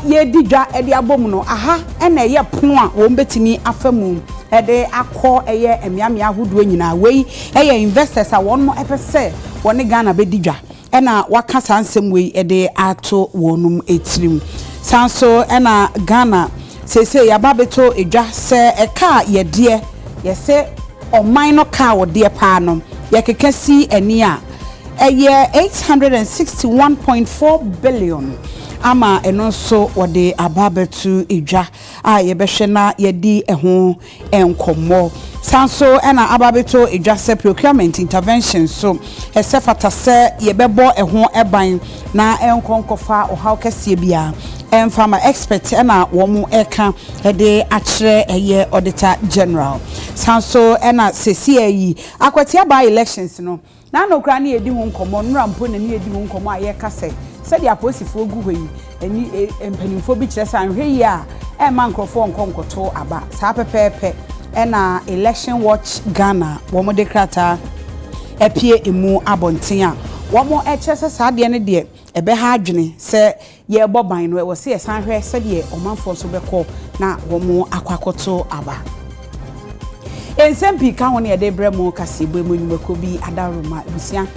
ye didwa e de abom no aha na ye pono a wo betimi afamu e de akọ eye emiamia ahodo nyina wei eye investors a won mo epese woni Ghana be didwa e na waka sansem wei e de ato wonum etirim sanso e na Ghana sese ya babeto edwa se e ka ye de ye se oman no ka wo de pa no ye kekasi eni a eye 861.4 billion ama eno so wode ababetu edwa a ye behwe na ye di eho enkomo sanso ena ababeto edwa se procurement intervention so esefata se ye bebo eho eban na enkonkofa ohaw kese bia farmer expert ena womu eka ede akire eye auditor general sanso ena sesie yi akwatia by elections no na no kra na edi ho nkomo nra mpo na edi ho nkomo aye kase se dia posifo gu hoyi eni empanimfo bi kire san hwe yi a e ma nkrofo nkonkoto aba sa pepepe ena election watch Ghana womu de krata epie emu abonten a womu echese sa de ne de ebe ha adwene se ye boban no e wo se ye san hwe se de omanfo so beko na womu akwakoto aba ensempi ka woni e de bremo kasebo emu nimako bi adaroma busia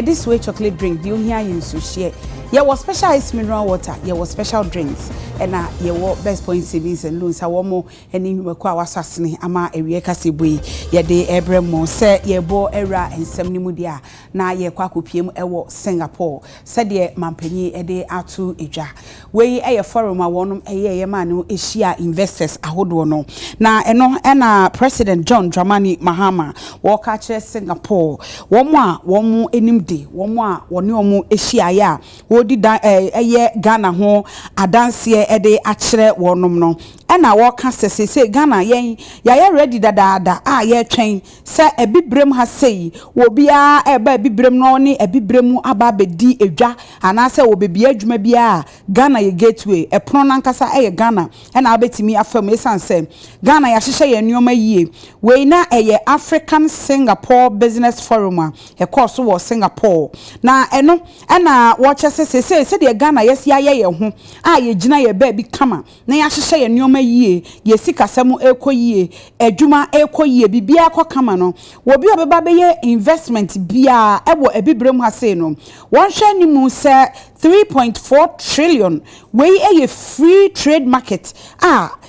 this way chocolate drink the ohia yin so share ye was special ice mineral water ye was special drinks ena ye wo best point savings and loans a womo eni nimako awasasene ama ewie kasebo yi ye de ebremo se ye bo era ensem ni mu dia na ye kwakopiem ewo Singapore se de mampanyi e de atu edwa we eye forum a wonum eye ye ma no ehia investors ahodo no na eno ena President John Dramani Mahama wo ka kire Singapore womu enimde womu a woni omu ehia ya wodi eye Ghana ho adanse e de akire wonum no ena wo ka sese Ghana yen ya ready dada a ye twen se ebibrem ha sei wo bia eba ebibrem no ne ebibrem aba bedi edwa anase wo bebia adwuma bia Ghana ye gateway epono nankasa eye Ghana ena abetimi afam esanse Ghana ya hihye ye nneoma yie we na eye African Singapore Business Forum a e course wo Singapore na eno ena wo chese se de Ghana yes ya ye ho a ye gina ye ba bi kama na ya hihye ye nneoma yie ye sikasemu ekoyie adwuma ekoyie bibia akokama no wo bi obeba be ye investment bia ebo ebibrem ha sei no won hwe ni mu se 3.4 trillion we a free trade market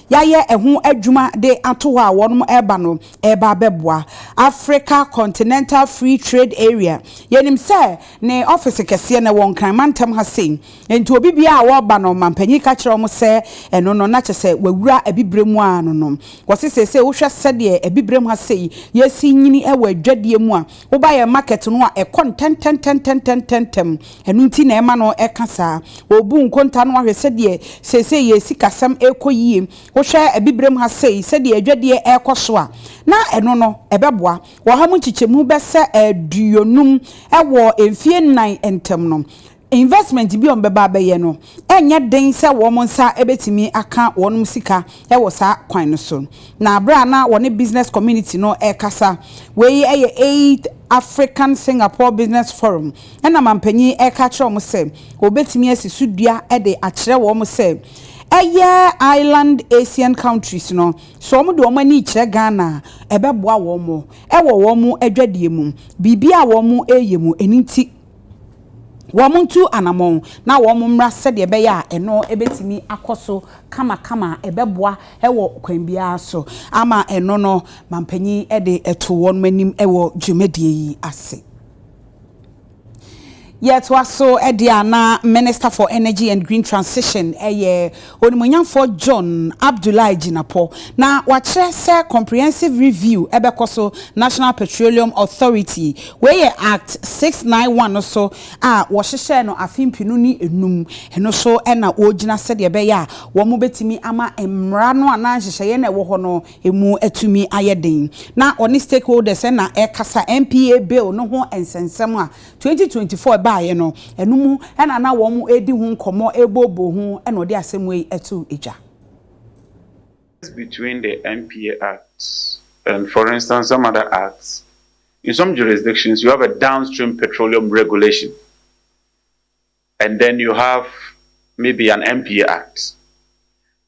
yaye ehu adwuma de ato ha wonum eba no eba beboa Africa Continental Free Trade Area yenim se ne office kese na won kan mantem ha sei enti obi bia wo ba no mampanyi ka kire mo se eno no na chese wawura ebibremu ano no wose se wo hwe se de ebibremu ha sei yesi nyini ewa adwadie mu a wo ba ye market no a ekon ten enu nti na ema no ekasa obu nkonta no ahwe se de se yesi kasam ekoyie wo hwe ebibremu ha sei se de adwadie ekoso a na eno no ebeboa wo ha mu chichemu be se aduonum ewo emfie 9 entem no investment bi on beba be ye no enye den se wo mo nsa ebetimi aka wonum sika ewo sa kwan no so na bra na woni business community no ekasa we eye 8 African Singapore Business Forum ena mampanyi eka kire mo se obetimi asisudua de akire wo mo se island Asian countries no so mo de o mani kire Ghana ebeboa wo mo ewo wo mo adwadie mu bibia wo mo eyemu eninti womuntu anamon na womumra sede be ya eno ebetimi akoso kama ebeboa ewo kwanbia so ama eno no mampanyi ede eto won manim ewo dwumadie yi ase yet waso Ediana Minister for Energy and Green Transition Onimunyanfo John Abdullah Jinapo na wache se comprehensive review ebekoso National Petroleum Authority weye Act 691 so wohyehyɛ no afimpinu ni enum eno so na ogina se de be ya wo mo betimi ama emra no ana hyehyɛ na wo ho no emu atumi ayeden na oni stakeholders na ekasa MPA bill no ho ensensem a 2024 baye no enumu ena na wo mu edi hu nkomo ebobo hu ena odi asemwe etu eja between the MPA Acts and, for instance, some other acts. In some jurisdictions, you have a downstream petroleum regulation, and then you have maybe an MPA Act.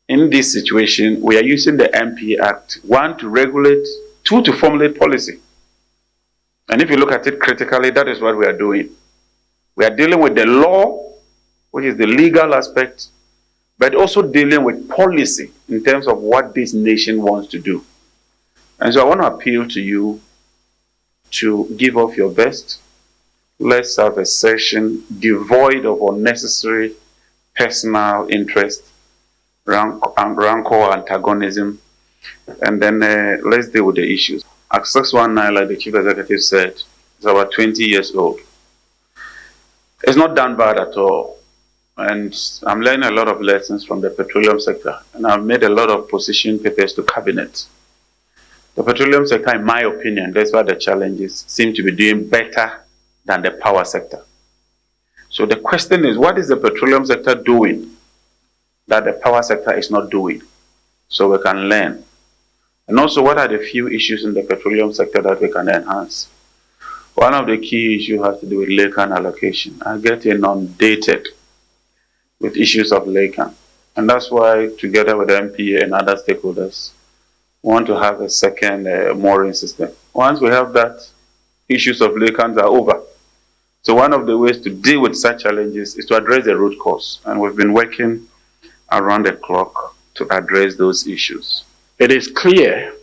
in this situation, we are using the MP Act, 1, to regulate, 2, to formulate policy. And if you look at it critically, that is what we are doing. We are dealing with the law, which is the legal aspect, but also dealing with policy in terms of what this nation wants to do. And so I want to appeal to you to give off your best. Let's have a session devoid of unnecessary personal interest, rancor, antagonism, and then let's deal with the issues. Act 619, like the Chief Executive said, is about 20 years old. It's not done bad at all. And I'm learning a lot of lessons from the petroleum sector. And I've made a lot of position papers to cabinet. The petroleum sector, in my opinion, that's why the challenges seem to be doing better than the power sector. So the question is, what is the petroleum sector doing that the power sector is not doing? So we can learn. And also, what are the few issues in the petroleum sector that we can enhance? One of the key issues has to do with Lacan allocation. I get inundated with issues of Lacan. And that's why, together with the MPA and other stakeholders, we want to have a second mooring system. Once we have that, issues of Lacans are over. So one of the ways to deal with such challenges is to address the root cause. And we've been working around the clock to address those issues. It is clear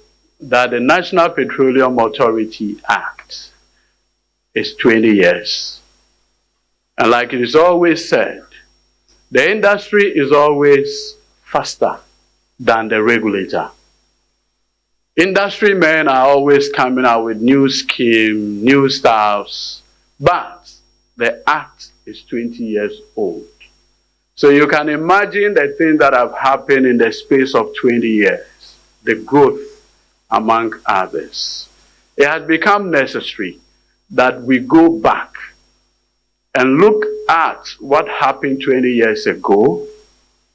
that the National Petroleum Authority Act is 20 years. And like it is always said, the industry is always faster than the regulator. Industry men are always coming out with new schemes, new styles, but the act is 20 years old. So you can imagine the things that have happened in the space of 20 years, the growth among others. It has become necessary that we go back and look at what happened 20 years ago,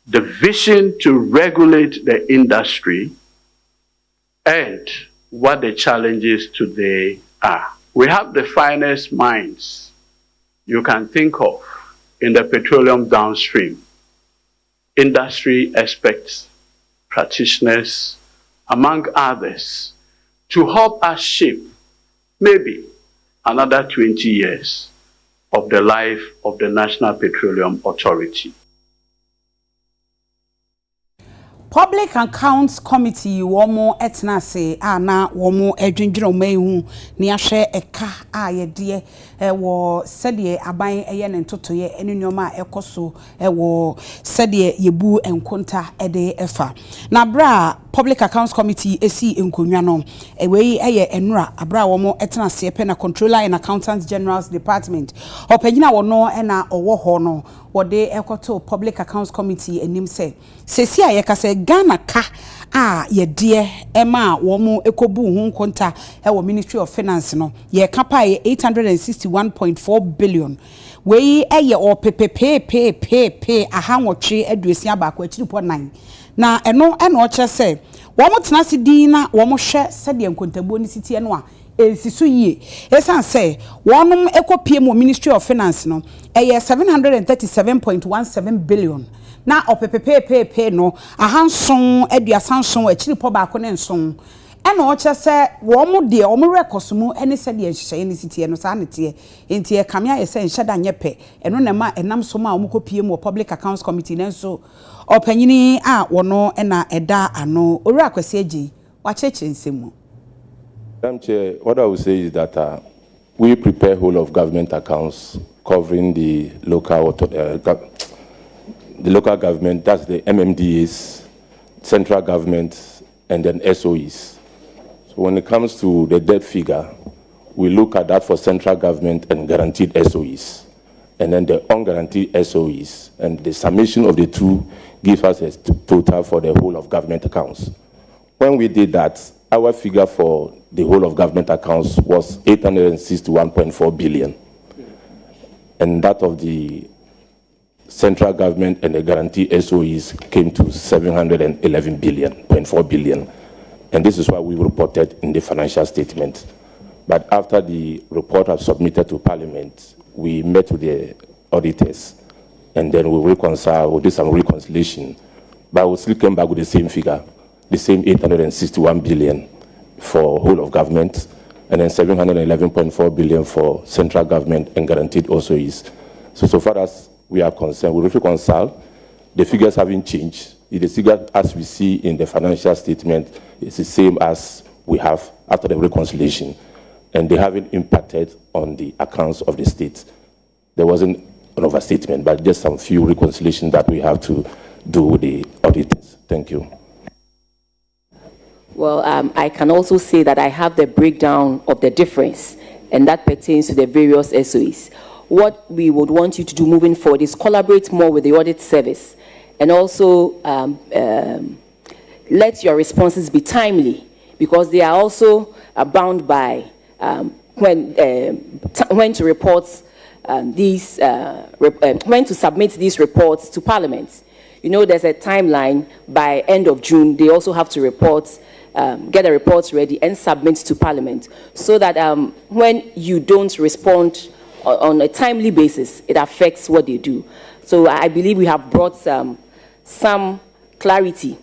the vision to regulate the industry, and what the challenges today are. We have the finest minds you can think of in the petroleum downstream, industry experts, practitioners, among others, to help us shape maybe another 20 years of the life of the National Petroleum Authority. Public Accounts Committee womo etna se ana womo edwindwere omahu ni ahwe eka ayede wo sede aban eye ne ntotoye ene nyoma ekoso wo sede yebu enkonta ede efa na bra Public Accounts Committee esi enkonwa no ewei eye enura abra womo etna se pe na Controller and Accountants General's Department opanyina wono ena owo ho no wode ekoto Public Accounts Committee enim se sesi ayekase Ghana ka yedie ema womo ekobu hu konta wo Ministry of Finance no ye kapa 861.4 billion we eye o pepepe ahanwotwe aduasia ba kwa chiripo 9 na eno oche se womo tena se din na womo hwe sede nkontabuo ni sitie no a ensisu yie esan se wonom ekopie mo Ministry of Finance no eye 737.17 billion na opepepepe no ahanson aduasanson achiripo ba ko ne nson ena oche se womo de omo records mu ene se de nhye ne sitie no sa nete enti e kamia ye se nhye da nyepe eno na ma enam so ma omo kopie mu Public Accounts Committee nenso opanyini wono ena eda ano ori akwese agi wa cheche nsemu. Chair, what I would say is that we prepare whole of government accounts covering the local government, that's the MMDAs, central government, and then SOEs. So when it comes to the debt figure, we look at that for central government and guaranteed SOEs, and then the unguaranteed SOEs, and the summation of the two gives us a total for the whole of government accounts. When we did that, our figure for the whole of government accounts was 861.4 billion. And that of the central government and the guarantee SOEs came to 711.4 billion. And this is what we reported in the financial statement. But after the report was submitted to Parliament, we met with the auditors, and then we did some reconciliation but we still came back with the same figure, the same 861 billion for whole of government, and then 711.4 billion for central government and guaranteed also is. So far as we are concerned, we reconcile. The figures haven't changed. The figure as we see in the financial statement is the same as we have after the reconciliation, and they haven't impacted on the accounts of the state. There wasn't an overstatement, but just some few reconciliations that we have to do with the auditors. Thank you. Well, I can also say that I have the breakdown of the difference, and that pertains to the various SOEs. What we would want you to do moving forward is collaborate more with the audit service, and also let your responses be timely, because they are also bound by when to report when to submit these reports to Parliament. You know, there's a timeline. By end of June, they also have to report, get the reports ready and submit to Parliament, so that when you don't respond on a timely basis, it affects what they do. So I believe we have brought some clarity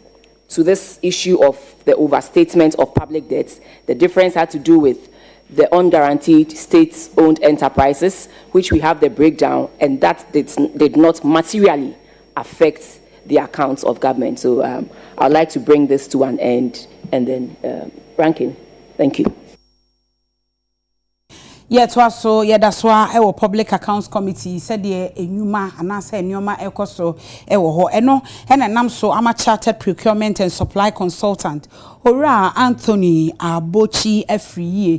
to this issue of the overstatement of public debts. The difference had to do with the unguaranteed state-owned enterprises, which we have the breakdown, and that did not materially affect the accounts of government. So I'd like to bring this to an end, and then ranking. Thank you. Yeah, to us so that's why our public accounts committee said the enuma and I say enuma ekoso ewo ho eno and nam so I'm a chartered procurement and supply consultant Ora Anthony Abochi every year.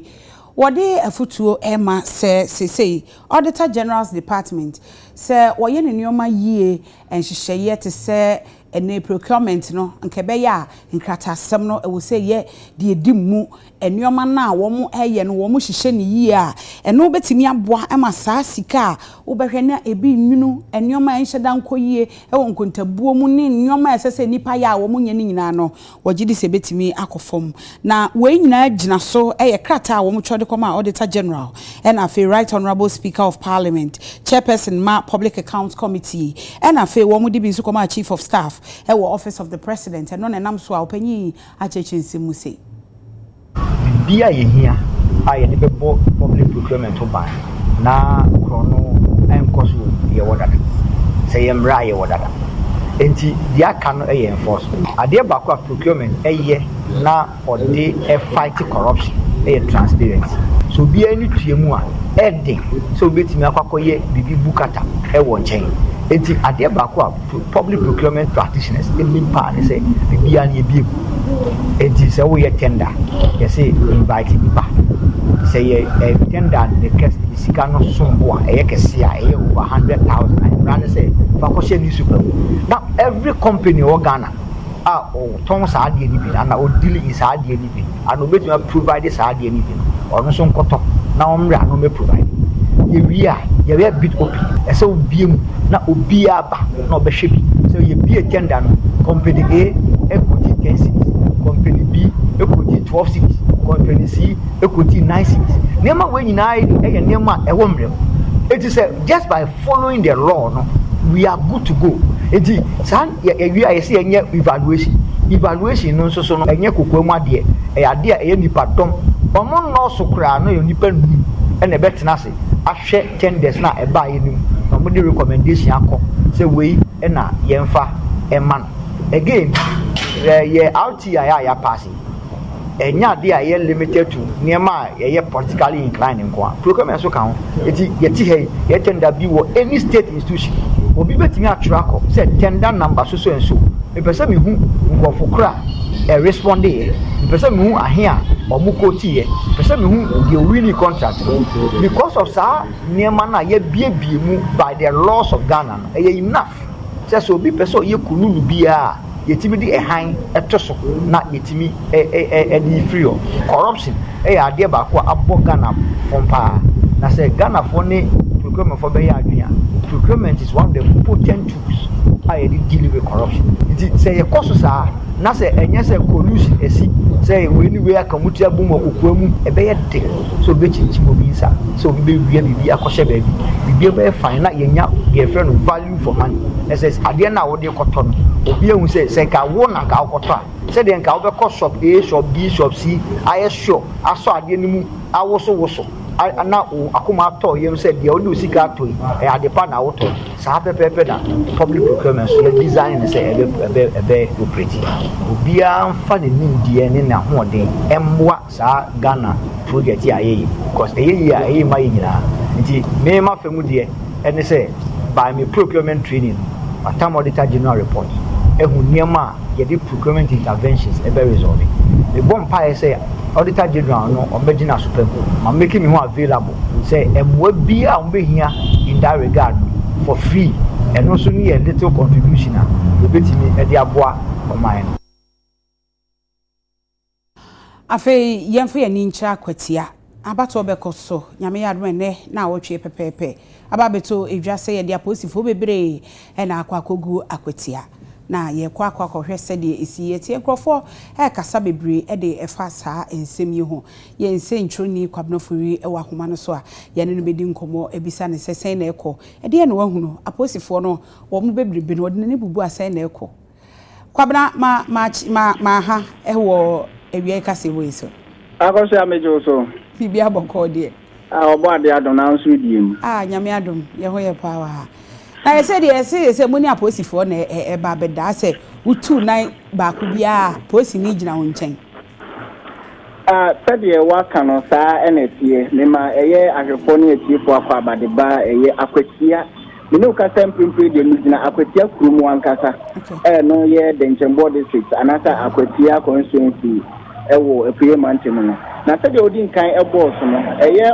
What they afutuo Emma say Auditor General's Department say woye nneoma yie and hye to say ene procurement no nkebe ya nkrata asem no e wo say ye de edimu enneoma na wo mo eye no wo mo hye ne yie a ene obetimi aboa ema saa sika wo behwe na ebi nwunu enneoma enhyeda nkoyie e wo nkontabuo mu ne enneoma esese nipa ya wo mo nye ne nyina no wogidi se betimi akofom na we nyina gina so eye krata wo mo twode koma Auditor General and afi Right Honorable Speaker of Parliament Chairperson ma Public Accounts Committee and afi wo mo di bi so koma Chief of Staff Ewo Office of the President and non enam so openyi achechensi mu say bia ye hia aye de bebo public procurement to ban na krono enkoso ye wodada say yemra ye wodada enti dia kan no ye enforce ade ba kwa procurement eye na ode fight corruption transparency so bia ni tuemu a ede so betimi akwakoye bibi bukata ewo nchen enti ade ba kwa public procurement practitioners elimpa ne say bibia ne ebie enti say we tender you say invite biba say ye tender the case sika no sombo a eye kese a eye over 100,000 and brand say fakoshe ni super now every company or Ghana ton sa ade ni bi na o deal is sa ade ni bi and obetuma provide sa ade ni bi ono so nkoto na omra no me provide ye wi a ye we bit open e se obiem na obi aba na obehwe bi so ye bi tender no company A equity 10 cities company B equity 12 cities company C equity 9 cities nema we nyina e nema e wo mrem it is just by following the law no we are good to go. Eti san we are say enye evaluation no so no enye kokoamu ade e ade a nipa dom omo no so kra no nipa nu e na betena se ahwe tenders na e ba ye nim no mo de recommendation akọ say we e na yemfa e man again ye RTI ya passing enya ade a ye limited to niema ye politically inclined nko procurement so kan eti ye ti he ye tender bi wo any state institution obi betimi atwako say tender number so and so me pese me hu ngofo kra e respond e pese me hu ahia omukoti e pese me hu the winning contract because of sa niema na ye biebie mu by the laws of Ghana e enough say so obi pese ye kunulu bia yetimi di ehan etoso na yetimi di free of corruption ade ba ko abo Ghana pompa na say Ghana for ne procurement for be ya adua procurement is one of the potent tools I deal with corruption it say e koso sa na say enye say collusion esi say we ni we aka mutu abum okokwa mu e be yede so be chinchi mo bi sa so be wi bibi akoshe ba bi be fine na yenya ge friend value for money ss ade na wo de koto no obi ehu se ka wo na ka okoto a se de nka wo be ko shop A shop B shop C aye sure aso ade ni mu awoso na akoma to yem se de o sika to e ade pa na woto sa pepepe da public procurement so design se ebe operate obi an fa ne nimdie ne na hoden emwa sa Ghana project aye because aye ma yina nti me ma femu de ene se by me procurement training atam auditor general report ehu niema ye the procurement interventions ebe resolve the bomb pie say auditor general no obegina super ma making me available say emwa bia ombehia in that regard for free and also need a little contribution a obetimi e de aboa for mine afei yemfa ye ni ncha kwatia abato bekoso nyame yadwe ne na wotwe pepepe ababeto edwase ye dia posifo bebre e na akwakogu akwatia na ye kwakwakohwe sede esi ye tie nkrofo e kasa bebre e de efa saa ensem yi ho ye nse ntwoni kwabnofori e wa homa no so a ye ne no bedi nkomo ebisa ne sesen na ekọ e de ne wahunu aposifo no wo mu bebre no de ne bubu asen na ekọ kwabna ma ha e wo ewie kase wo iso akọsị amejo so bibi abọkọ de ọbọ ade adom na nso diem nyame adom ye ho ye power ha na yese de yese muni aposifo na ba beda se utu nan ba ku bia posi ni gina wo nchen sede wa kano saa enetie mema eye ahwefo ne etiefo akwa abadeba eye akwatia minu ka semprimpe de gina akwatia kurumu ankasa no ye denchembo district anasa akwatia constituency ewo Procurement no na sede odin kan boss no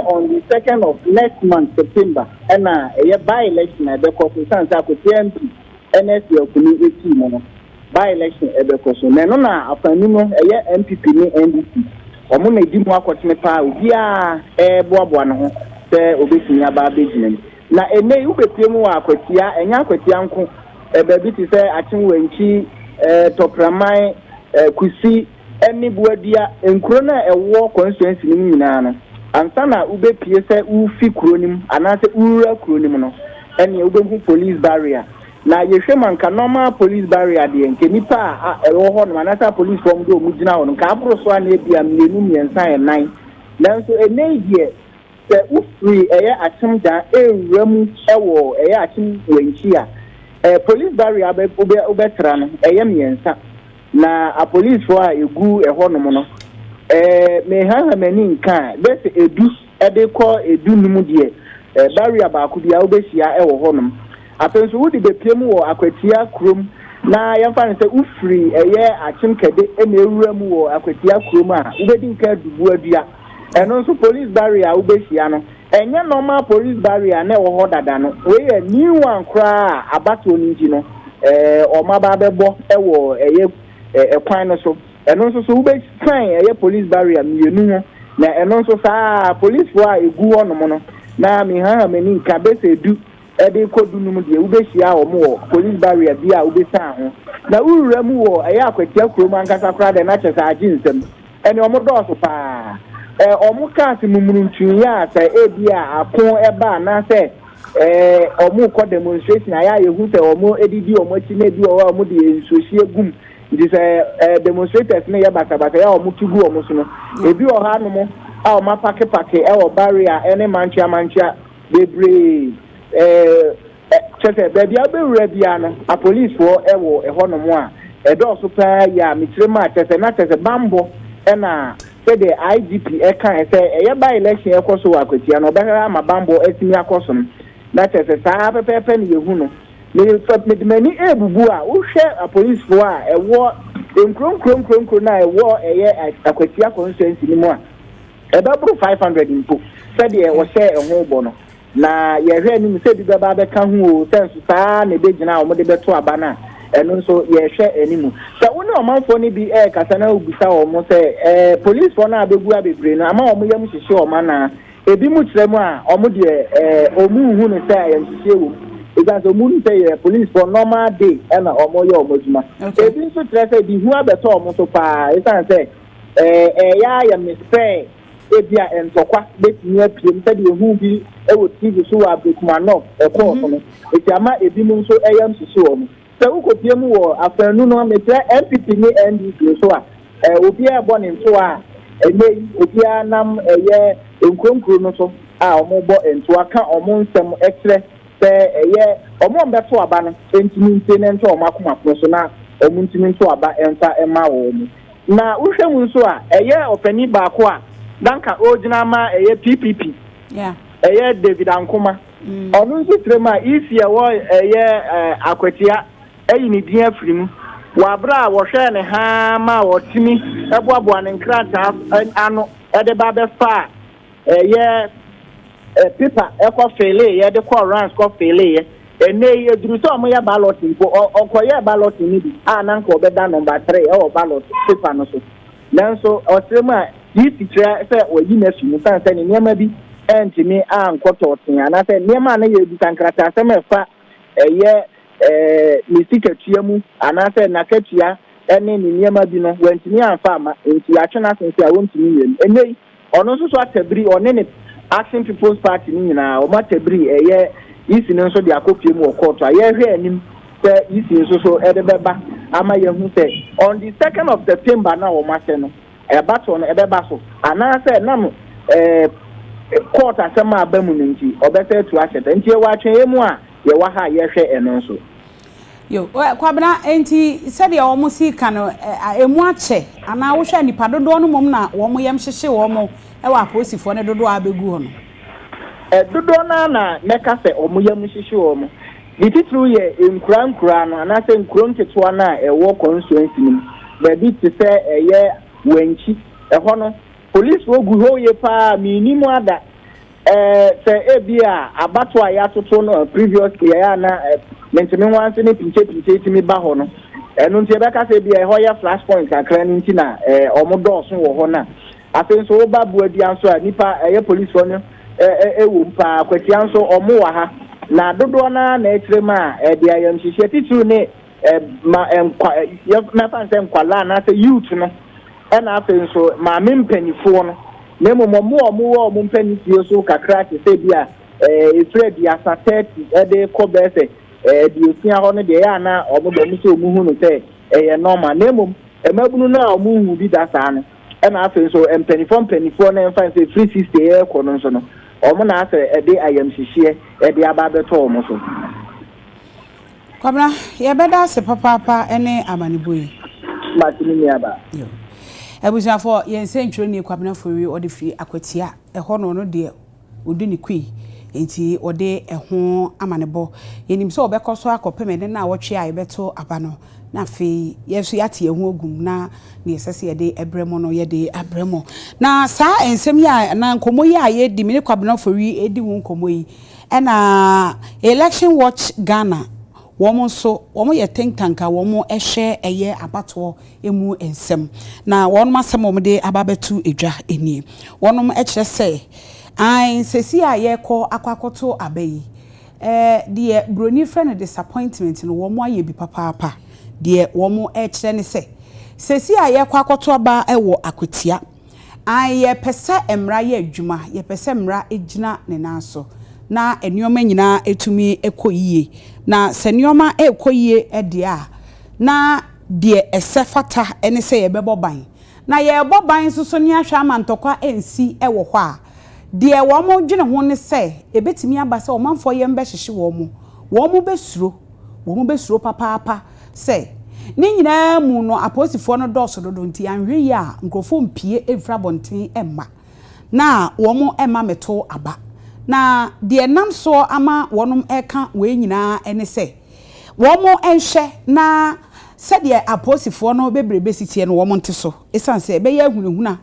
on the 2nd of next month September na by election e be ko so sansa ko TMP NSC okuni 18 no by election e be ko so na afanu no MPP ni NDC omo na di mu akotene pa obi a boaboa no ho se obetinya ba beginem na ene ubepiem wa akwatia enya akwatia nko be bi ti se achenwanchi topraman kusi eni buadia enkuro na ewo constituency ni nyina no ansa na ubepie se ufi kronim anase ura kronim no eni ubehu police barrier na yehwema nka normal police barrier de nke nipa ewo ho no anase police form do mugina ho nka abro so na ebia mmienu miensa enan nanso enei die se ufri achimda ewuramu ewo achim wenchi a police barrier ubetra no miensa na a police for egu ehonom no me ha mani nka bese edu de ko edu numu de barrier ba ku bia obehia ewo honom apenso wudi bepiem wo akwatia krom na yamfa ne se ufri achimkede na ewura mu wo akwatia krom a ubedi nka dubu adua eno nso police barrier obehia no enye normal police barrier na ewo ho dada no we new one kra abato ninji no omaba bebo ewo kwan no so eno nso so ube sign police barrier mienu ho na eno nso saa police for egu honom no na mi ha mani nka bese edu ede kodu num de ube hia omo police barrier bia ube san ho na urura mu wo akwatia krom ankasa kra de na chesa aginsem ene omo doso pa omo cars mumuruntu ya sa ebia apon eba na se omo ko demonstration aya yehu se omo edidi omo chi na bi omo de nsohie gum this demonstrators na ya bata ya omutugu omuso no ebi oha no mo a o mapake e barrier ene manchia debre chese baby abewura bia no a police for ewo eho mo a do so pa ya mitrema chese na chese bambo na say the IGP kan say by election ekoso akwatia no behara ma bambo etimi akoso na chese saa pepepe ne yehu no me mani ebubu a wo hwe a police for a ewo enkron na ewo akwatia constituency ni mu a ebabru 500 impo said e wo share eho bo no na ye hwe ni se bi baba be ka hu o sense saa na be gina o mo de beto aba na eno nso ye hwe animu so woni o manfo ni bi kasa na obisa o mo se police for na abegu abebre no ama o mo yam hihye o ma na ebi mu kire mu a o mo de o mu hu no se ye hihye wo because omun say police for normal day and omo ye omojuma ebi nso tire say bi hu abeto omo so pa isan say ya mispe ebia entokwa betimi apiem say de hu bi ewo TV so wa bekuma no e ko so no eti ama ebi mu nso eyam sisi omo sɛ wokɔpie mu wɔ afanu no mekyerɛ MPP ne NDC so a obiara bɔ ne nto a ɛnɛ obiara nam ɛyɛ nkronkro no so a ɔmo bɔ nto aka ɔmo nsɛm ɛkyerɛ sɛ ɛyɛ ɔmo mbɛto aba no ntumi nte ne nto ɔmo akoma so na ɔmo ntumi nto aba ɛmfa ɛma wɔn na wohwɛ mu nso a ɛyɛ ɔpani baako a danka ogyina ma ɛyɛ PPP ɛyɛ David Ankoma ɔno nso trem a isi ɛwɔ ɛyɛ akwatia ɛyi ne din afiri mu wabra a wɔhwɛ ne ha ma wɔtimi ɛboaboa ne nkrataa ano ɛde ba bɛfa ɛyɛ paper ɛkɔ fele yɛde kɔ rounds kɔ fele ene eduru sɛ ɔmo yɛ ballot mpo ɔkɔyɛ ballot ni bi a nanka ɔbɛda number 3 ɛwɔ ballot paper no so nanso ɔtrem a isi kyerɛ sɛ ɔyi na fi mu san sɛ ne nneɛma bi ɛntimi ankɔtɔ ɔten anaasɛ nneɛma a na yɛ ebi sankrata asɛm ɛfa ɛyɛ ne sikatua mu anaasɛ nakatua ɛne ne nneɛma bi no wɔntimi amfa ama nti atwe na sense a wɔntimi yɛ mu ene ɔno nso so atabiri ɔne ne Action People's Party ni nyinaa ɔmo atabiri ɛyɛ isi no nso de akɔpie mu wɔ court a yɛhwɛ anim sɛ isi nso so ɛde bɛba ama yɛhu sɛ on the 2nd of September na wɔn ahyɛ no ɛbato no ɛbɛba so anaasɛ nam court asɛm a aba mu no nti ɔbɛsɛ tu ahyɛ ta nti ɛwɔ atwɛn mu a yɛwɔ ha yɛhwɛ ɛno nso yo kwabena enti sɛdeɛ wɔn si ka no emu akyɛ anaa wohwɛ nipa dodoɔ no mom na wɔn yɛm hyehye wɔn ɛwɔ apolisifoɔ ne dodoɔ abɛgu hɔ no dodoɔ na mɛka sɛ ɔmo yɛm hyehye wɔn ne titiri yɛ nkura no anaasɛ nkuro nketewa no a ɛwɔ constituency no baabi te sɛ ɛyɛ wɔnkyi ɛhɔ no police ogu hɔ yɛ paa minim ada sɛ ebi a abato a yɛatoto no previously yɛ na mentimi ho anse ne pinche timi ba hɔ no ɛno nti ɛbɛka sɛ bi ɛhɔ yɛ flashpoint kakra no nti na ɔmo dɔɔso wɔ hɔ na afei nso woba buadia nso a nipa ɛyɛ police no ɛwɔ mpa akwatia nso ɔmo wɔ ha na dodoɔ na ɛkyerɛ mu a ɛde ayɛmhyehyɛ titiri ne mɛfa nsɛ nkwala anaasɛ youth no ɛna afei nso maame mpanyifoɔ no na mmom ɔmo mpanyifoɔ so kakra te sɛ bi a efiri aduasa 30 ɛde kɔ bɛɛ sɛ de osia hɔ no deɛ ɛyɛ ana ɔmo bɔ mo sɛ ɔmo hu no sɛ ɛyɛ normal na mmom mmabunu no a ɔmo hu bi da saa no ɛna afei nso mpanyifoɔ na ɛmfa nsɛ 360 ɛyɛ kɔ no nso no ɔmo na asɛ ɛde ayɛmhyehyeɛ ɛde aba abɛtɔ ɔmo so kwabena yɛbɛda ase papaapa ɛne amaneboyi matini ni aba yo ebusuafo yɛnse ntwero ne kwabena fori ɔde firi akwatia ɛhɔ no no deɛ odi ne kui enti ɔde ɛho amanebo yɛnim sɛ ɔbɛkɔ so akɔpem ne na wɔtwe a yɛbɛto aba no na fe yesu yate ɛho ogum na ne yɛsɛsɛ yɛde ɛbrɛmo no yɛde abrɛmo na saa ensɛm ya na nkomo yi a yɛdi me ne kwabena fori edi wo nkomo yi ɛna election watch Ghana wɔn nso wɔn yɛ think tank a wɔn ɛhwɛ ɛyɛ abatoɔ emu nsɛm na wɔn asɛm wɔn de ababetu edwa enie wɔn ɛkyerɛ sɛ sesi a yɛkɔ akwakoto abayi deɛ broni frɛ no disappointment no wɔn ayɛ bi papaapa deɛ wɔn ɛkyerɛ ne sɛ sesi a yɛkɔ akoto aba ɛwɔ akwatia yɛpɛ sɛ mmara yɛ adwuma yɛpɛ sɛ mmara egyina ne nan so na nneɛma nyinaa etumi ekɔ yie na sɛ nneɛma ekɔ yie ɛdeɛ a na deɛ ɛsɛ fata ɛne sɛ yɛbɛbɔ ban na yɛbɔ ban nso so ne ahwɛ amantɔkwa ensi ɛwɔ hɔ a deɛ wɔn dwene ho ne sɛ ebetumi aba sɛ ɔmanfo yɛm bɛhyehye wɔn bɛsuro papaapa sɛ ne nyinaa mu no aposifoɔ no dɔɔso dodo nti anhwɛ yi a nkrofo mpie efra bonten ɛmma na wɔn ɛma meto aba na deɛ nam so ama wɔnom ɛka wee nyinaa ɛne sɛ wɔn ɛnhwɛ na sɛdeɛ aposifoɔ no bebrebe sitie no wɔn nte so esan sɛ ɛbɛyɛ ahunahuna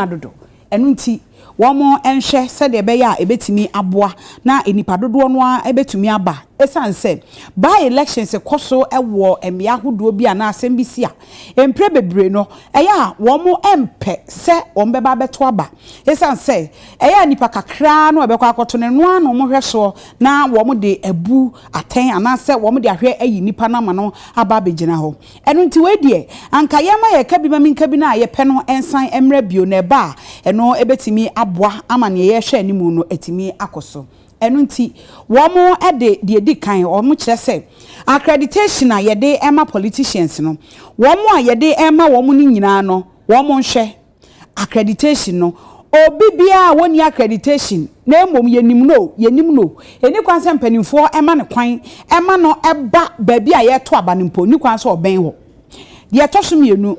dodo ɛno nti wɔn ɛnhwɛ sɛdeɛ ɛbɛyɛ a ebetumi aboa na enipa dodoɔ no a ebetumi aba esan sɛ by elections kɔso ɛwɔ mmea ahodoɔ bi a na asɛm bi si a mpre bebree no ɛyɛ a wɔn ɛmpɛ sɛ wɔn bɛba abɛto aba esan sɛ ɛyɛ nipa kakra no ɛbɛkɔ akɔto ne noa no wɔn hwɛ so na wɔn de ebu atɛn anaasɛ wɔn de ahwɛ ayi nipa na ma no aba abɛgyina hɔ ɛno nti wei deɛ anka yɛma yɛka bi ma minka bi na yɛpɛ no ɛnsan ɛmrɛ bio na ɛba a ɛno ebetumi aboa ama ne yɛhwɛ animu no etimi akɔso enunti womo ede de edi kan omo kire se accreditation a yede ema politicians no womo a yede ema womo ni nyina no womo nhwe accreditation no obi bia woni accreditation na emom yenim no eni kwan se mpanimfo ema ne kwan ema no eba ba bia ye to aba ne mpo ni kwan se oben ho de to so mienu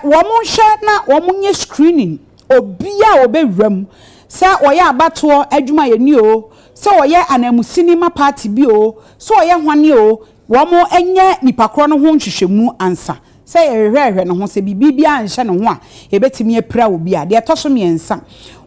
womo nhwe na womo nye screening obia obewram se oye abato adwuma yeni o se oye anamu cinema party bi o se oye hwane o womo enye nipakro no ho nhwehwemu ansa se yehwehwe no ho se bibia anhye no ho a ebetimi apira obi a de to so miensa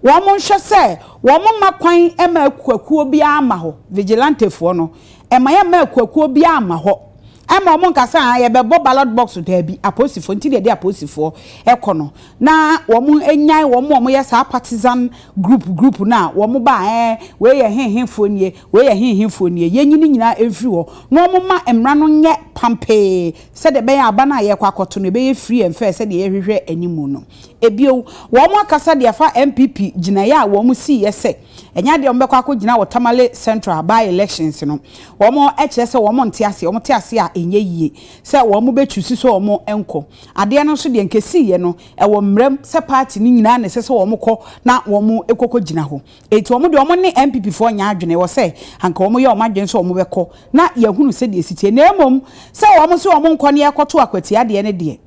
womo nhwe se womo makwan ema akuakuo bia ama ho vigilante fo no ema ya ma akuakuo bia ama ho ama omo nkasa ye bebo ballot box da bi aposifo nti de aposifo ekono na womo enyai womo ye sa partisan group na womo ba we ye henhenfo nie we ye henhenfo nie yenyini nyina emfiri ho na womo ma emra no nye pampe se de be ya aba na ye kwakoto no be ye free emfa se de ye hwehwe animu no ebio womo akasa de afa MPP gina ya womo si yese enya de ombe kwako gina Watermale Central by elections no womo eche se womo ntiase womo tiase a enye yie se womo bechusi so womo enko ade no so de nkesi ye no ewo mrem se party ni nyina na se womo kọ na womo ekoko gina ho eti womo de womo ne MPP fo nya adwene wo se anka womo ye womo adwene so womo bekọ na yehunu se de esitie na emom se womo so womo nkọ ne ekoto akwati ade ne de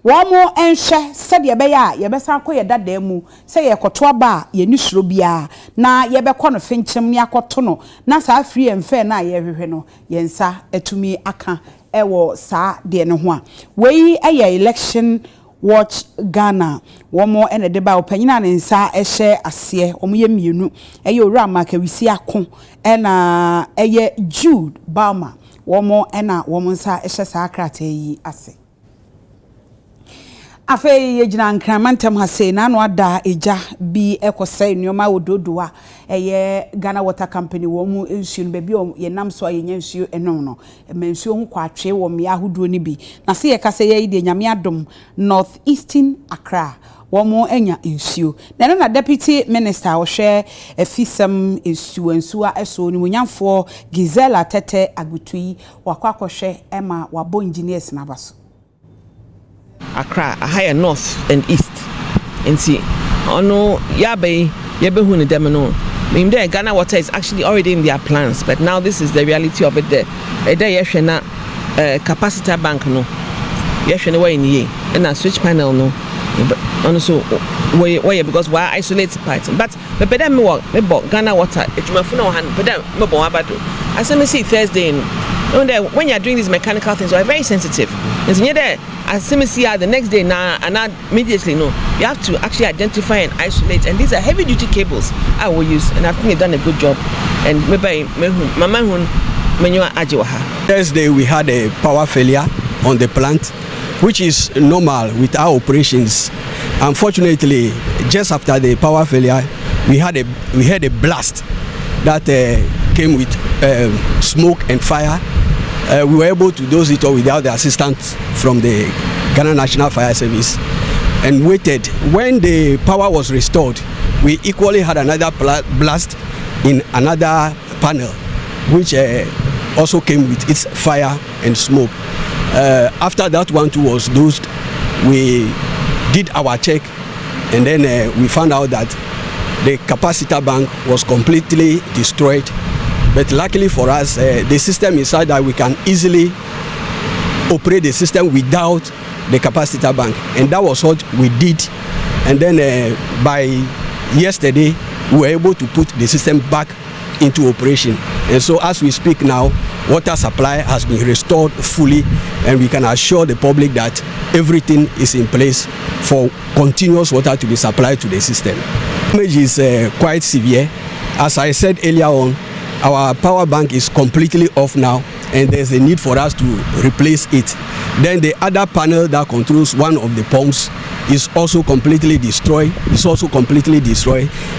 womo enhwe se de be ya ye besa akọ ye dada mu se ye koto aba ye ni suro bia na ye be kọ no finchim ne akoto no na sa free emfe na ye hwehwe no ye nsa etumi aka ewo sa de ne ho a wei eye election watch Ghana womo ene de ba opanyina ne nsa ehye ase omo ye mienu eye owura maka wisi ako ena eye Jude Balma womo ena womo nsa ehye sa akrata yi ase afa ye gina nkramantem ha se na no ada eja bi ekosai nneoma ododo a eye Ghana Water Company wo mu ensuo no bebi ye nam so ye nyansuo enon no mansuo ho kwatwe wo me ahodo ni bi na se ye kase ye de nyame adom North Eastern Accra wo mu enya ensuo na deputy minister wo hwe efisem ensuo eso ni munyamfo Gisela Tete Agutui wakwakohwe ema wabo engineers na baso Accra, higher north and east. And see, ono yabe hu ni dem no. Midday Ghana Water is actually already in their plans, but now this is the reality of it there. There yehwe na capacitor bank no. Yehwe na way ni ye. Na switch panel no. Ono so why because why isolate part. But dem me work Ghana Water ejumafo na han but dem me bon abado. As I see Thursday when you are doing these mechanical things, you are very sensitive. And so there, as I see the next day now and not immediately, no, you have to actually identify and isolate. And these are heavy duty cables I will use, and I think they've done a good job. And maybe Thursday we had a power failure on the plant, which is normal with our operations. Unfortunately, just after the power failure, we had a blast that came with smoke and fire. We were able to dose it all without the assistance from the Ghana National Fire Service and waited. When the power was restored, we equally had another blast in another panel, which also came with its fire and smoke. After that one too was dosed, we did our check and then we found out that the capacitor bank was completely destroyed. But luckily for us, the system is such that we can easily operate the system without the capacitor bank. And that was what we did. And then by yesterday, we were able to put the system back into operation. And so as we speak now, water supply has been restored fully, and we can assure the public that everything is in place for continuous water to be supplied to the system. The damage is quite severe. As I said earlier on, our power bank is completely off now, and there's a need for us to replace it. Then the other panel that controls one of the pumps is also completely destroyed.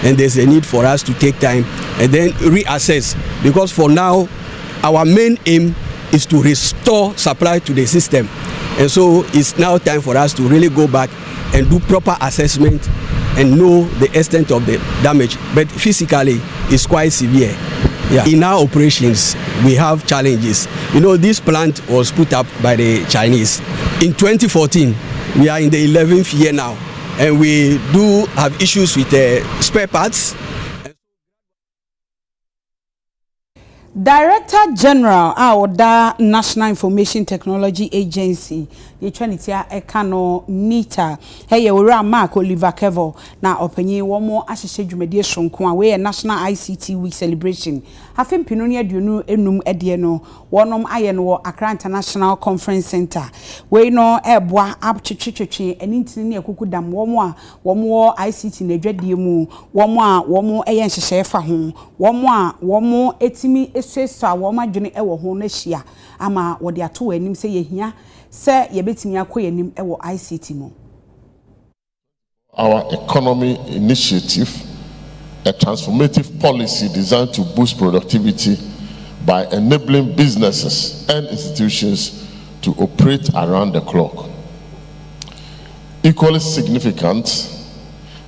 And there's a need for us to take time and then reassess, because for now our main aim is to restore supply to the system, and so it's now time for us to really go back and do proper assessment and know the extent of the damage. But physically, it's quite severe. Yeah. In our operations, we have challenges. You know, this plant was put up by the Chinese in 2014. We are in the 11th year now, and we do have issues with spare parts. Director General Aoda National Information Technology Agency Yechanitia Ekano Nita Hey Ora Mark Oliver Kevo na openye womo ahihye dwumade sonko we National ICT Week celebration hafem pinonia duonu enum ede no wonom aye no Accra International Conference Center we no eboa abtwetwetwe enintini ne akukudam womo ICT na dwadie mu womo eye nhyehyɛ fa ho womo etimi esesa womo adwene ewo ho na hia ama wode ato anim sɛ yehia sɛ yebetimi akoye anim ewo ICT mu. Our economy initiative, a transformative policy designed to boost productivity by enabling businesses and institutions to operate around the clock. Equally significant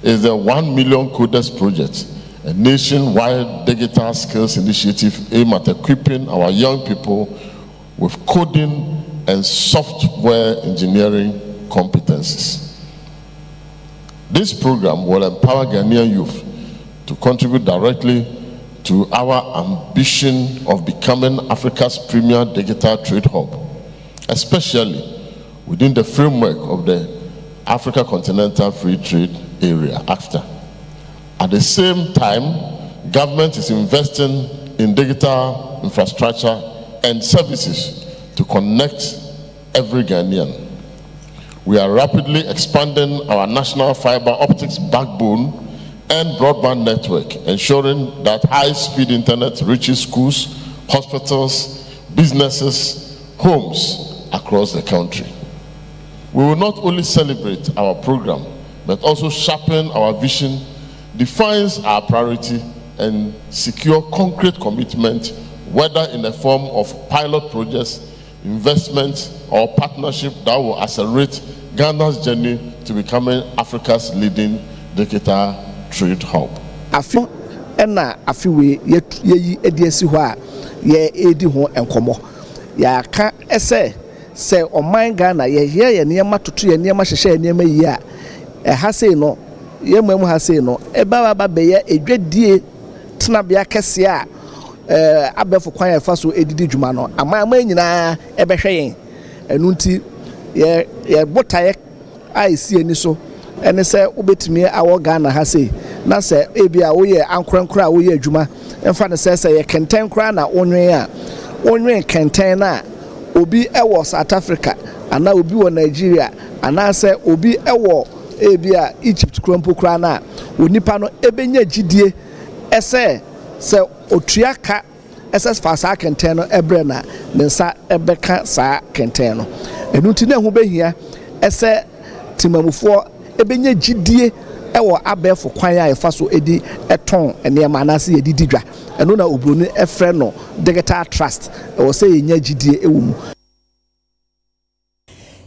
is the 1 Million Coders Project, a nationwide digital skills initiative aimed at equipping our young people with coding and software engineering competencies. This program will empower Ghanaian youth to contribute directly to our ambition of becoming Africa's premier digital trade hub, especially within the framework of the Africa Continental Free Trade Area, ACTA. At the same time, government is investing in digital infrastructure and services to connect every Ghanaian. We are rapidly expanding our national fiber optics backbone and broadband network, ensuring that high-speed internet reaches schools, hospitals, businesses, homes across the country. We will not only celebrate our program, but also sharpen our vision, define our priority, and secure concrete commitment, whether in the form of pilot projects, investment, or partnership that will accelerate Ghana's journey to becoming Africa's leading digital trade hub. Afi ena afi we ye ediesi ho a ye edi ho enkomo ya ka ese se oman Ghana ye ye niema toto ye niema hyehye niema yi a ha sei no ye mamu ha sei no e ba be ye edwadie tenabia kese a abefo kwan efa so edidi dwuma no ama nyina ebehwe yen enu nti ye botaye aisi eni so ene se obetimi awo Ghana ha sei na se ebia wo ye ankorankora wo ye adwuma emfa ne se ye kenten kora na onwen kenten na obi ewo South Africa ana obi wo Nigeria ana se obi ewo ebia Egypt krompo kora na onipa no ebenya gidie ese se otuaka ese fa sa kenten no ebre na nensa ebeka sa kenten no enu ti na hu behia ese timamufo ebenye gidie ewo abefo kwan a efa so edi eton enema anase edidi dwa eno na obroni efre no digital trust ewo se yenya gidie ewo mu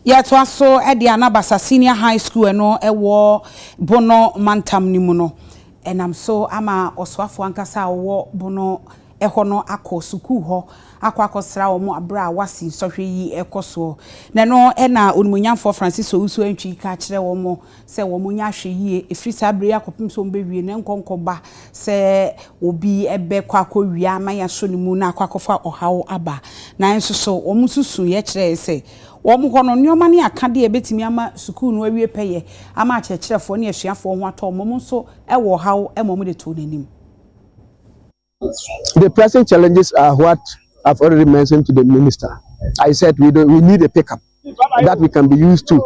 ya to aso edi anabasa senior high school eno ewo bono mantam ni mu no enam so ama oswafo ankasa wo bono ehono akọ suku ho akosra wo abra wasi sohwe yi ekoso na no na onumunyamfo Francis Owusu antwi ka kire wo se wo nya hwe yi efrisa abre akopim so mbewie na nkonkoba se obi ebe kwakowie amaya so ni mu na akwakofa ohawo aba na nso so wo mususu ye kire se wo mo hono nyoma ne akade ebetimi ama suku no awie peye ama akirefo ne asuafo ho ato mo nso ewo hawo emom de to nanim. The present challenges are what I've already mentioned to the minister. I said we need a pickup that we can be used to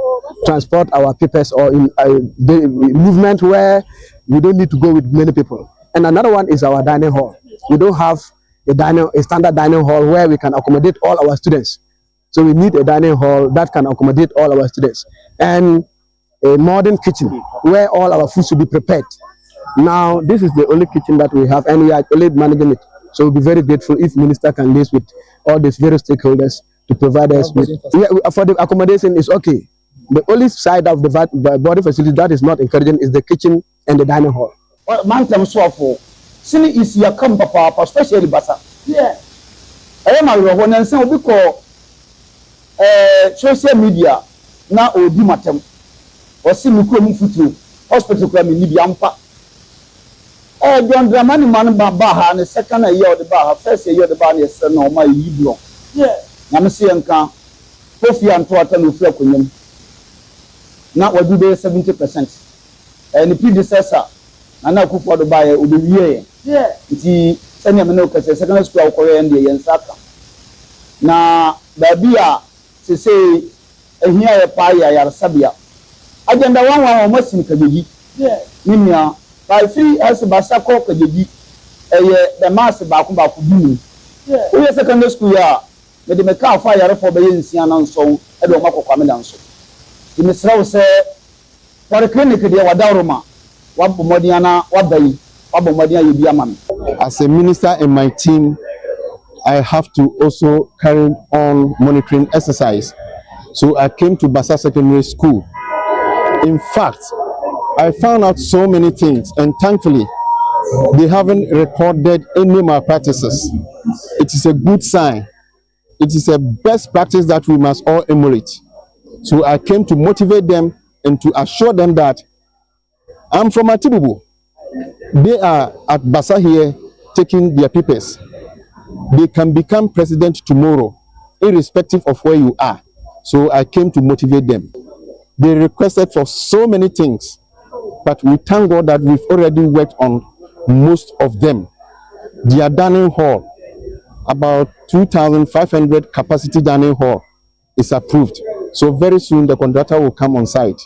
transport our papers or in the movement where we don't need to go with many people. And another one is our dining hall. We don't have a standard dining hall where we can accommodate all our students. So we need a dining hall that can accommodate all our students. And a modern kitchen where all our food should be prepared. Now, this is the only kitchen that we have, and we are only managing it. So we'll be very grateful if Minister can liaise with all these various stakeholders to provide us with. For the accommodation is okay. The only side of the body facility that is not encouraging is the kitchen and the dining hall. Mantem swafo. Sini isi ya kamba papa, especially Basa. Yeah. I am a one and so because social media na odi matem. Osi mukro mfutu hospital kwa mi bi ampa. John Dramani man ba ha ne second year of the bar, first year of the bar is no my yiblo. Yeah. Na me se nka Kofi Anto ata no fura konyam. Na wadu be 70%. And the predecessor na Akufo do ba ye obewie. Yeah. Nti sanya me no kase secondary school akore and ye nsaka. Na babia se say ehia ye pa ya yarsabia. Agenda wan masin kabeji. Yeah. Nimia by free as Basako kabeji the mass ba ko dunu. Yeah. We secondary school ya me de meka fa yare for be nsia na nso e de makokwa me na nso. Di mesrawo se for clinic de wadaroma wabomodiana wabai wabomodia ye bia man. As a minister in my team, I have to also carry on monitoring exercise. So I came to Basa Secondary School. In fact, I found out so many things, and thankfully, they haven't recorded any malpractices. It is a good sign. It is a best practice that we must all emulate. So I came to motivate them and to assure them that I'm from Atibubu. They are at Basa here taking their papers. They can become president tomorrow, irrespective of where you are. So I came to motivate them. They requested for so many things, but we thank God that we've already worked on most of them. Their dining hall, about 2,500 capacity dining hall, is approved. So very soon the contractor will come on site.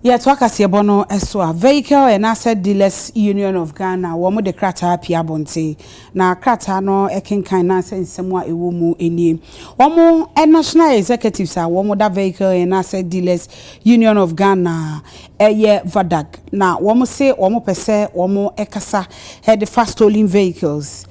Yeah, to akase bono eso a Vehicle and Asset Dealers Union of Ghana wo mo de krata pia bonte na krata no ekenkan na nsemu a ewo mu enie wo mo national executives a wo mo da Vehicle and Asset Dealers Union of Ghana eye vadag na wo mo se wo mo pese wo mo ekasa head fast stolen vehicles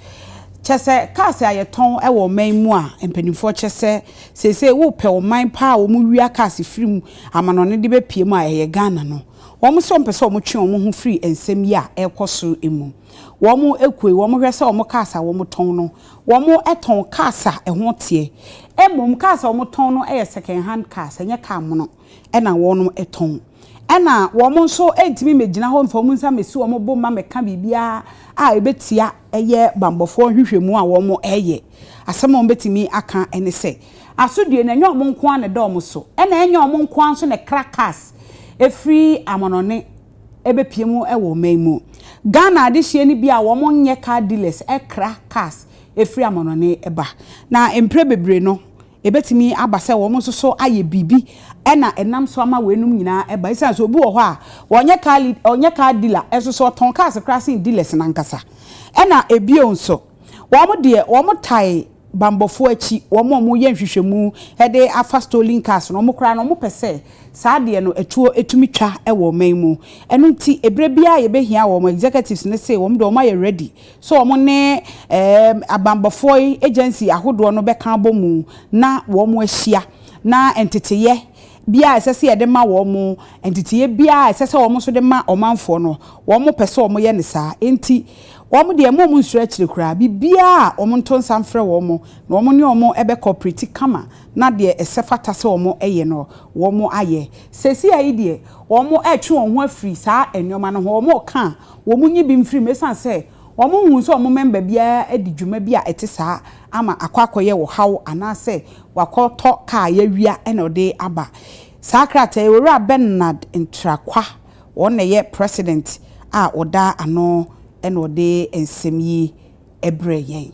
chese cars ayeton e wo man mu a empanimfo chese sese wo pe wo man pa wo mu wia cars firim amanone de be pie mu a eye Ghana no wo mo so mpese wo mo twe wo mo ho free ensem ya ekoso emu wo mo ekue wo mo hwese wo mo cars a wo mo ton no wo mo eton cars a ho tie emom cars a wo mo ton no e second hand cars enye car mo no e na wo no eton ena wo mo so entimi megina ho mfa mo nsa mesi wo mo bo ma meka bibia a ebetia eye bambofo hwehwemu a wo mo eye asem wo betimi aka ene se asodie na nyo mo nko an de wo so ena enyo mo nko an so ne crackers efri amonone ebepiemu e wo maimu Ghana adehie ni bia wo mo nye car dealers crackers efri amonone eba na empre bebre no ebetimi abase wo mo so aye bibi ena enam so ama wenum nyina eba isa so obi wo ho a onye car dealer eso so ton cars crashing dealers na nkasa ena ebio nso wo mo de wo mo tai bambofo achi wo mo ye nhwehwemu ede afa stolen cars no mo kra no mo pese saa de no etuo etumi twa e wo man mu eno nti ebre bia ye behia wo mo executives ne say wo mo de wo ma ye ready so wo mo ne abambofo agency ahodo no be kan bomu na wo mo ahia na entiteye bia esese ye de ma wo mo entiteye bia esese wo mo so de ma omanfo no wo mo pese wo mo ye ne saa enti wo mo de mo stretch le kura bibia wo mo nton samfre wo mo na wo mo ne wo mo ebe corporate kama na de esefata se wo mo eye no wo mo aye sesi ayi de wo mo etwe wo ho afiri saa enwoma no wo mo ka wo mo nyi bi mfiri mesan se wo mo hu so wo mo member bia edi dwuma bia ete saa ama akwakoye wo haw anase wakoto ka ya wia enode aba sakrata ewura Bernard Ntrakwa won ye president a oda ano enode ensemi ebre yen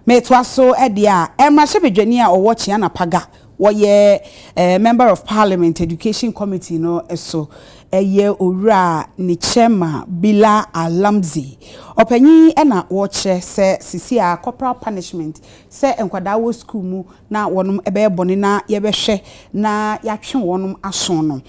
metwaso edia emrahebedwani a owo chia na paga wo ye member of parliament education committee no eso eye owura ni chema Bila Alamzi opanyi ena wo che se sisi a corporal punishment se enkwada wo school mu na wonum ebe bone na ye behwe na ya twe wonum aso no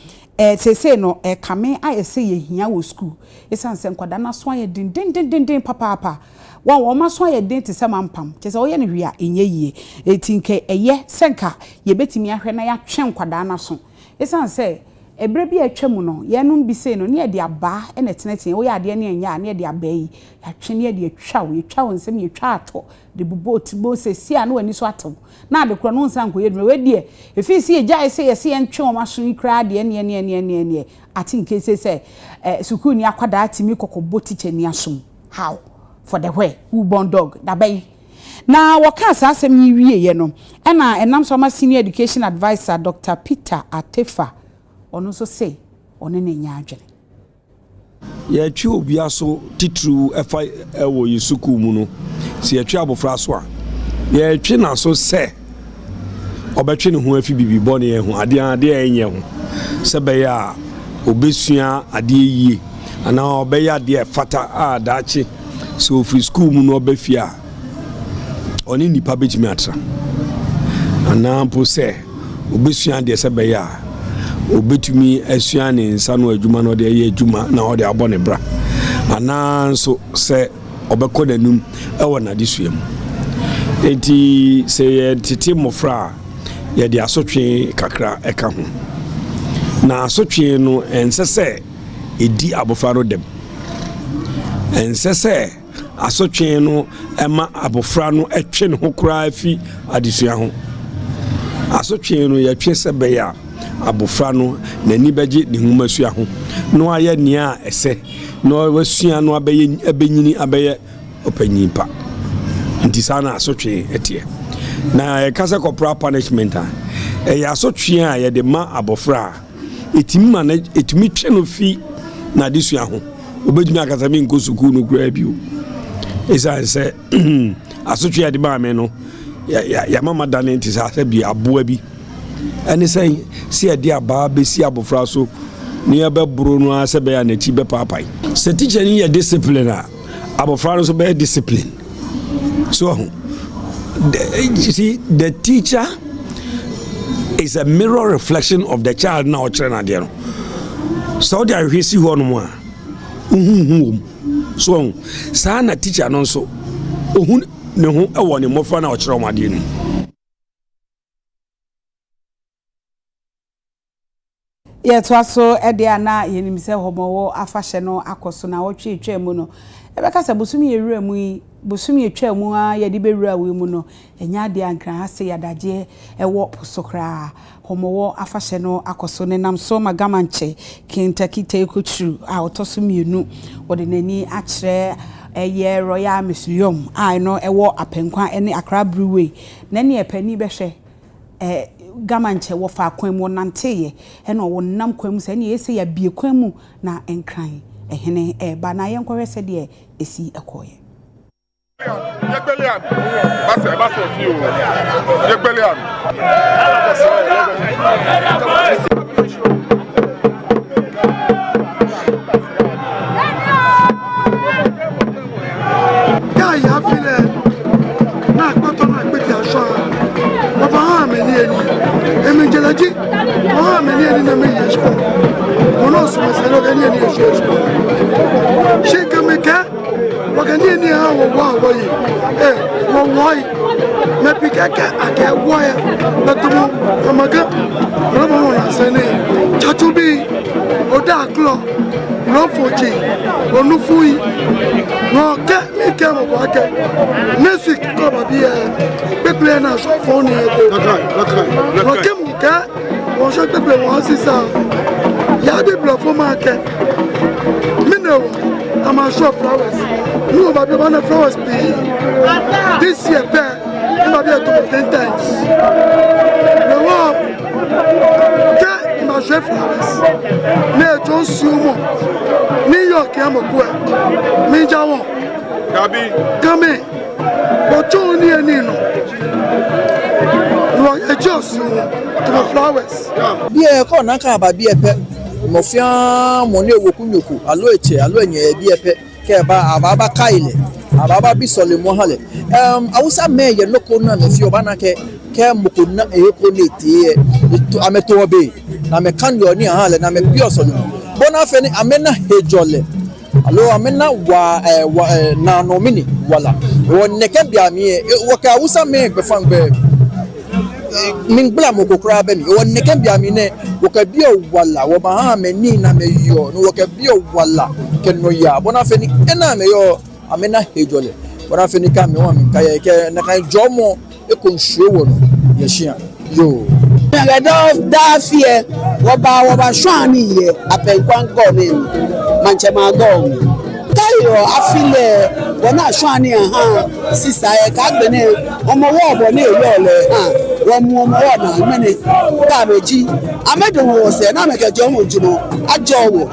sese no kame ayese ye hia wo school esanse enkwada na so aye din papa wo maso aye din te se mampam te se wo ye ne hwia enye yie etinke eye senka ye betimi ahwe na ya twe enkwada na so esan say ebre bi atwam no ye no bi say no ne de aba e na tenetene wo ya de ne nya ne de aba yi ya twe ne de atwa wo yetwa nsem yetwa ato de bubot bo se sia no ani so ato na de kro no nsan koye dum we de efi si eja say ye se entwe o maso yi kra de ne ati nke say sukuu ni akwada atimi kokobbo teacher ni asom how for the way who born dog da bay na waka asasem yi wie ye no na enam so ma senior education advisor Dr. Peter Atefa ono so say ono na nya adwene ye twi obia so titru efa ewo yisuku mu no se ye twi abofra so a ye twi na so se obetwe ne ho afi bibi bone ye ho ade enye ho se be ya obesua ade yie ana obeya de fata a daachi so free school mu no obefia oni nipa betimi atra ana mpo se obesua de se be ya obetumi asua ne nsa no adwuma no de ye adwuma na o de abone bra ana so se obekọ danum ewo na de suam enti se tete mofra ye de asotwe kakra eka ho na asotwe no ensese edi abofra no dem ensese asotwe no ema abofra no etwe ne ho kura afi adesua ho asotwe no ye twe se be ya abofra no nani beje ne huma sua ho no aye nia ese no wasua no abenyini abeye opanyimpa nti sana asotwe etie na kasa corporal punishment ya asotwe a ye de ma abofra etimi twe no fi na disua ho obedumi akasami nkosuku no kura bio esa se asotwe de ba me no ya mama dane nti sa bi aboa bi ene say si ade aba be si abofra so ne ya be bro no ase be ya na chi be papai se teacher ni ya discipline a abofra no so be discipline so you see the teacher is a mirror reflection of the child now trainer there so they are hisi ho no a so sana teacher no so ohun ne ho e wo ne mofra na o kire o made ni ye to aso e de ana yenim se homowo afahye no akoso na wo twetwa mu no e be kasa bosumi ewura mu yi bosumi etwa mu a ye de bewura we mu no enya de ankran ase yadaje e wo posokra homowo afahye no akoso ne nam so magamanche Kentucky Tekotru a otoso mienu wo de nani akire eye Royal Museum I no e wo apenkwa ene Accra Brewery nani e pani behwe gamanche wo fa kwan mu nanteye e no wo nam kwan mu se ne yesi ya bie kwan mu na enkran ehene ba na yenkwe se de esi ekoye Yegbelian base fi o Yegbelian ya file na kpato na gbeti aso baba ha me ni eni emejelaji ha me ni eni na me yespo ono so me se lo gani eni yespo she kameka wagani eni ha wo yi wo yi me pikaka ake wo ya batumo amaga robo na sene chatubi oda klo no foji onufui no ke mi ke mo ba ke music ko ba bi peple na so phone e ko no ke mo ke o so peple mo asisa ya bi blo fo ma ke mi no am a shop flowers no ba bi na flowers be this year be ma bi to 10 times no ke ma chef flowers ne jo sumo New York amoko mi jawo gabi kame bocho ni eni no no just to flowers bi e ko na ka ba bi e pe mo fia mo ne woku nyoku alo eche alo enye bi e pe ke ba ababa kaile ababa bi sole mo hale awusa me ye loko na me fi oba na ke moko na e ko leti ameto be na me kan yo ni hale na me bi osole bona fe ni amena hejole alo amena wa na no mini wala won neke bia mi wo ka awusa me be fan be mingbla mo kokra be mi wo ne kan bia mi ne wo ka bia wala wo ba ha me ni na me yo no wo ka bia wala ke no ya bona fe ni na me yo amena hejole bona fe ni ka me wa mi ka ye ke na kan jomo e ko nsuo wo no ye hia yo nga da fie wo ba hwani ye apenkwan go me manchema go tayo afile wona hwani ha sisa ye ka gbene omo wo bo ne yo le ha wo mu omo wo na mene ta meji amedo wo se na meke jo mo jino ajo wo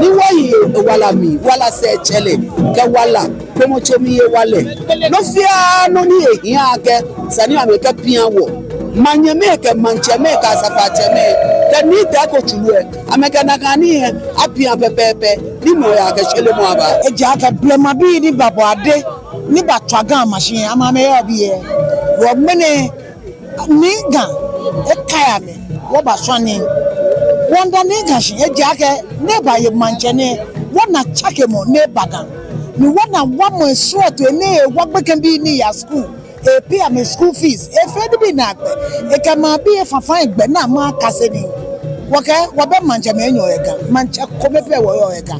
ni wayi wala mi wala se chele ke wala pe mo chomi ye wale no fia no ni ehia ke sani ameka pian wo manyemeke manchemeka sapateme tani dako chulwe amekana kani apia pepepe ni mo ya ke chele mo aba eja ka blema bi ni babo ade ni batwaga machine ama me yo bi e wo mene ninga e kaya me wo ba swani wonda ninga shi eja ke ne ba ye manchene wona chake mo ne baga ni wona wa mo so to ne wa gbeken bi ni ya school e pay am school fees e fe bi na pe e ka ma bi e fafa egbe na ma kase ni wo be manche me enyo ega manche ko be pe wo yo ega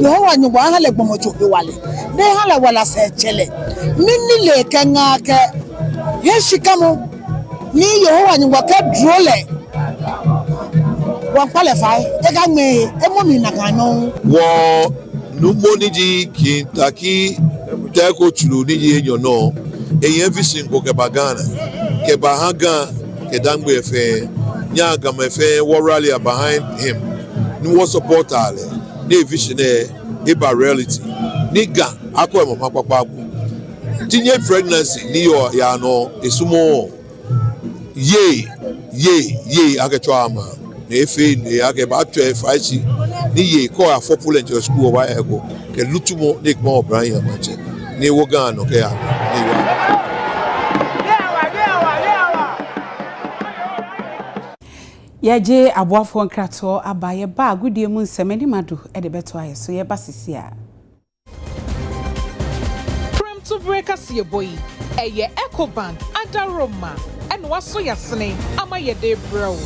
yo wa nyu wa ha le gbomo jo be wale de ha la wala se chele ni le ka nga ke ye shikamo ni yo wa nyu wa ka drole wa qualify e ga me e mo mi na kan no wo nu mo ni ji kintaki te ko chulu ni ji enyo no eyen vision ko ke bagana ke bahaga ke dangbe efe nya gama efe wo rally behind him ni wo support ale ni vision e ba reality ni ga akọ emo papapa ku tinye pregnancy ni yo ya no esumo ye akecho ama na efe ni ake ba twa fachi ni ye ko afopule nje school wa ego ke lutumo ni ko obran ya mache ni wo ga no ke ya ni wa Yaje aboafo nkrato abaye ba agudie mu nsemani mado e de beto aye so ye basisi a From to break us your boy eye ecobank adaroma and waso yasene ama ye de bro